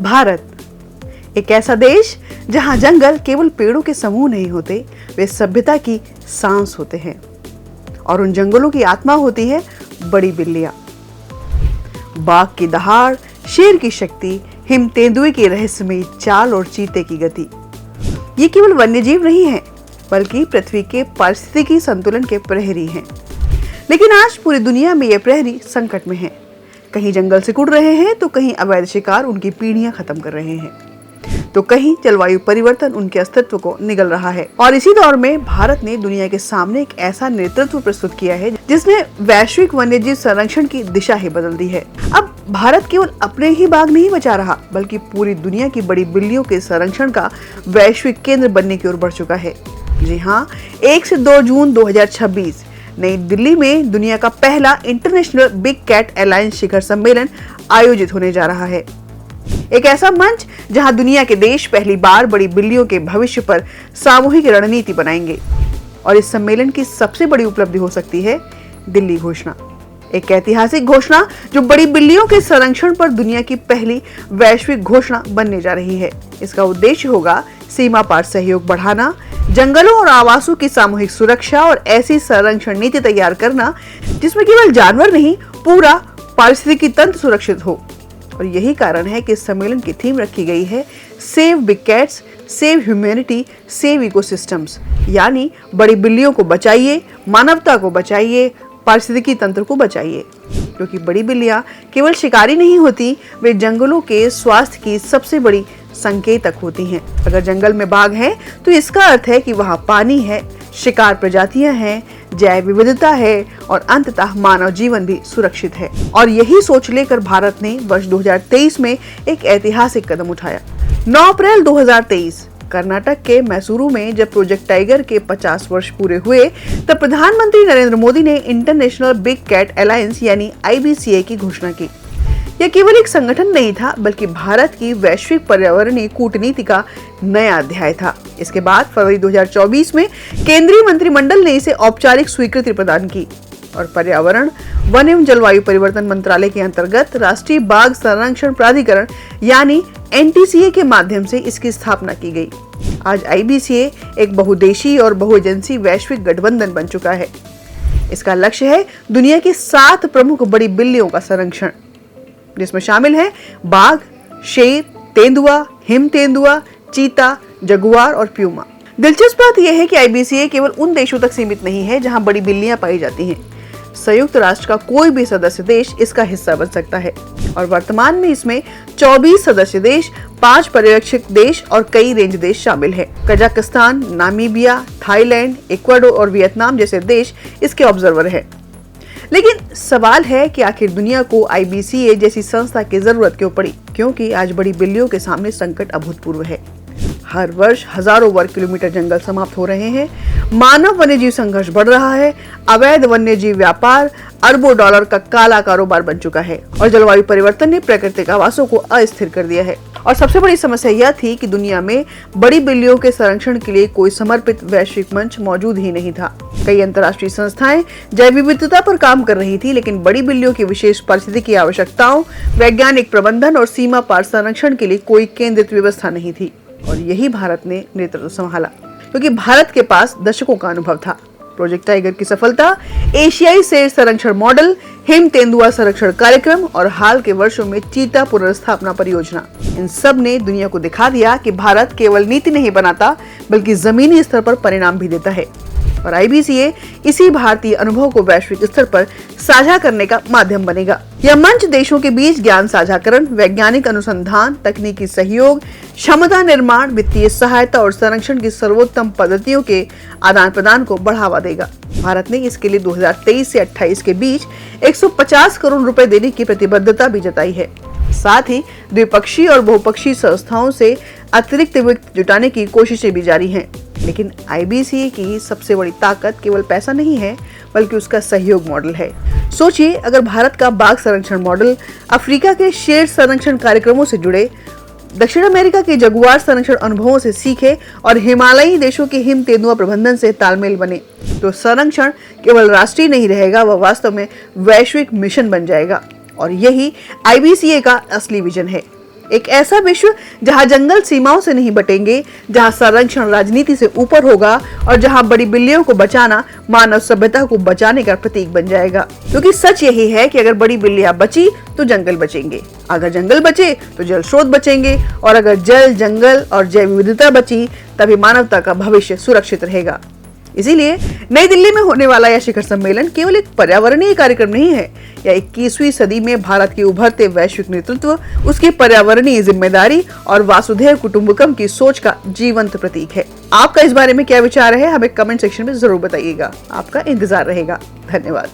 भारत एक ऐसा देश जहां जंगल केवल पेड़ों के समूह नहीं होते, वे सभ्यता की सांस होते हैं। और उन जंगलों की आत्मा होती है बड़ी बिल्लियां। बाघ की दहाड़, शेर की शक्ति, हिम तेंदुए की रहस्यमयी चाल और चीते की गति, ये केवल वन्यजीव नहीं है बल्कि पृथ्वी के पारिस्थितिकी संतुलन के प्रहरी हैं। लेकिन आज पूरी दुनिया में ये प्रहरी संकट में हैं। कहीं जंगल सिकुड़ रहे हैं तो कहीं अवैध शिकार उनकी पीढ़ियां खत्म कर रहे हैं, तो कहीं जलवायु परिवर्तन उनके अस्तित्व को निगल रहा है। और इसी दौर में भारत ने दुनिया के सामने एक ऐसा नेतृत्व प्रस्तुत किया है जिसने वैश्विक वन्यजीव संरक्षण की दिशा ही बदल दी है। अब भारत केवल अपने ही बाघ नहीं बचा रहा बल्कि पूरी दुनिया की बड़ी बिल्लियों के संरक्षण का वैश्विक केंद्र बनने की ओर बढ़ चुका है। जी हाँ, 1 से 2 जून 2026 नई दिल्ली में दुनिया का पहला इंटरनेशनल बिग कैट अलायंस शिखर सम्मेलन आयोजित होने जा रहा है। एक ऐसा मंच जहां दुनिया के देश पहली बार बड़ी बिल्लियों के भविष्य पर सामूहिक रणनीति बनाएंगे। और इस सम्मेलन की सबसे बड़ी उपलब्धि हो सकती है दिल्ली घोषणा, एक ऐतिहासिक घोषणा जो बड़ी बिल्लियों के संरक्षण पर दुनिया की पहली वैश्विक घोषणा बनने जा रही है। इसका उद्देश्य होगा सीमा पार सहयोग बढ़ाना, जंगलों और आवासों की सामूहिक सुरक्षा और ऐसी संरक्षण नीति तैयार करना जिसमें केवल जानवर नहीं, पूरा पारिस्थितिकी तंत्र सुरक्षित हो। और यही कारण है कि इस सम्मेलन की थीम रखी गई है save big cats, save humanity, save ecosystems, यानी बड़ी बिल्लियों को बचाइए, मानवता को बचाइए, पारिस्थितिकी तंत्र को बचाइए। क्योंकि बड़ी बिल्लियां केवल शिकारी नहीं होती, वे जंगलों के स्वास्थ्य की सबसे बड़ी संकेतक होती हैं। अगर जंगल में बाघ हैं तो इसका अर्थ है कि वहाँ पानी है, शिकार प्रजातियां हैं, जैव विविधता है और अंततः मानव जीवन भी सुरक्षित है। और यही सोच लेकर भारत ने वर्ष 2023 में एक ऐतिहासिक कदम उठाया। 9 अप्रैल 2023 कर्नाटक के मैसूरू में जब प्रोजेक्ट टाइगर के 50 वर्ष पूरे हुए तब प्रधानमंत्री नरेंद्र मोदी ने इंटरनेशनल बिग कैट अलायंस यानी IBCA की घोषणा की। यह केवल एक संगठन नहीं था बल्कि भारत की वैश्विक पर्यावरणीय कूटनीति का नया अध्याय था। इसके बाद फरवरी 2024 में केंद्रीय मंत्रिमंडल ने इसे औपचारिक स्वीकृति प्रदान की और पर्यावरण, वन एवं जलवायु परिवर्तन मंत्रालय के अंतर्गत राष्ट्रीय बाघ संरक्षण प्राधिकरण यानी NTCA के माध्यम से इसकी स्थापना की गई। आज IBCA एक बहुदेशीय और बहुएजेंसी वैश्विक गठबंधन बन चुका है। इसका लक्ष्य है दुनिया की 7 प्रमुख बड़ी बिल्लियों का संरक्षण, जिसमें शामिल है बाघ, शेर, तेंदुआ, हिम तेंदुआ, चीता, जगुआर और प्यूमा। दिलचस्प बात यह है कि IBCA केवल उन देशों तक सीमित नहीं है जहां बड़ी बिल्लियां पाई जाती हैं। संयुक्त राष्ट्र का कोई भी सदस्य देश इसका हिस्सा बन सकता है और वर्तमान में इसमें 24 सदस्य देश, 5 पर्यवेक्षक देश और कई रेंज देश शामिल हैं। कजाकिस्तान, नामीबिया, थाईलैंड, इक्वाडोर और वियतनाम जैसे देश इसके ऑब्जर्वर हैं। लेकिन सवाल है कि आखिर दुनिया को IBCA जैसी संस्था की जरूरत क्यों पड़ी? क्योंकि आज बड़ी बिल्लियों के सामने संकट अभूतपूर्व है। हर वर्ष हजारों वर्ग किलोमीटर जंगल समाप्त हो रहे हैं, मानव वन्यजीव संघर्ष बढ़ रहा है, अवैध वन्यजीव व्यापार अरबों डॉलर का काला कारोबार बन चुका है और जलवायु परिवर्तन ने प्राकृतिक आवासों को अस्थिर कर दिया है। और सबसे बड़ी समस्या यह थी कि दुनिया में बड़ी बिल्लियों के संरक्षण के लिए कोई समर्पित वैश्विक मंच मौजूद ही नहीं था। कई अंतर्राष्ट्रीय संस्थाएं जैव विविधता पर काम कर रही थी, लेकिन बड़ी बिल्लियों की विशेष पारिस्थितिकी आवश्यकताओं, वैज्ञानिक प्रबंधन और सीमा पार संरक्षण के लिए कोई केंद्रित व्यवस्था नहीं थी। और यही भारत ने नेतृत्व संभाला, क्योंकि भारत के पास दशकों का अनुभव था। प्रोजेक्ट टाइगर की सफलता, एशियाई शेर संरक्षण मॉडल, हिम तेंदुआ संरक्षण कार्यक्रम और हाल के वर्षों में चीता पुनर्स्थापना परियोजना, इन सब ने दुनिया को दिखा दिया कि भारत केवल नीति नहीं बनाता बल्कि जमीनी स्तर पर परिणाम भी देता है। और IBCA इसी भारतीय अनुभव को वैश्विक स्तर पर साझा करने का माध्यम बनेगा। यह मंच देशों के बीच ज्ञान साझाकरण, वैज्ञानिक अनुसंधान, तकनीकी सहयोग, क्षमता निर्माण, वित्तीय सहायता और संरक्षण की सर्वोत्तम पद्धतियों के आदान प्रदान को बढ़ावा देगा। भारत ने इसके लिए 2023 से 28 के बीच 150 करोड़ रुपए देने की प्रतिबद्धता भी जताई है। साथ ही द्विपक्षीय और बहुपक्षीय संस्थाओं से अतिरिक्त वित्त जुटाने की कोशिशें भी जारी हैं। लेकिन IBCA की सबसे बड़ी ताकत केवल पैसा नहीं है बल्कि उसका सहयोग मॉडल है। सोचिए, अगर भारत का बाघ संरक्षण मॉडल अफ्रीका के शेर संरक्षण कार्यक्रमों से जुड़े, दक्षिण अमेरिका के जगुआर संरक्षण अनुभवों से सीखे और हिमालयी देशों के हिम तेंदुआ प्रबंधन से तालमेल बने, तो संरक्षण केवल राष्ट्रीय नहीं रहेगा, वह वास्तव में वैश्विक मिशन बन जाएगा। और यही IBCA का असली विजन है, एक ऐसा विश्व जहां जंगल सीमाओं से नहीं बटेंगे, जहां संरक्षण राजनीति से ऊपर होगा और जहां बड़ी बिल्लियों को बचाना मानव सभ्यता को बचाने का प्रतीक बन जाएगा। क्योंकि सच यही है कि अगर बड़ी बिल्लियां बची तो जंगल बचेंगे, अगर जंगल बचे तो जल स्रोत बचेंगे, और अगर जल, जंगल और जैव विविधता बची तभी मानवता का भविष्य सुरक्षित रहेगा। इसीलिए नई दिल्ली में होने वाला यह शिखर सम्मेलन केवल एक पर्यावरणीय कार्यक्रम नहीं है, यह 21वीं सदी में भारत के उभरते वैश्विक नेतृत्व, उसकी पर्यावरणीय जिम्मेदारी और वासुधैव कुटुंबकम की सोच का जीवंत प्रतीक है। आपका इस बारे में क्या विचार है, हमें कमेंट सेक्शन में जरूर बताइएगा। आपका इंतजार रहेगा। धन्यवाद।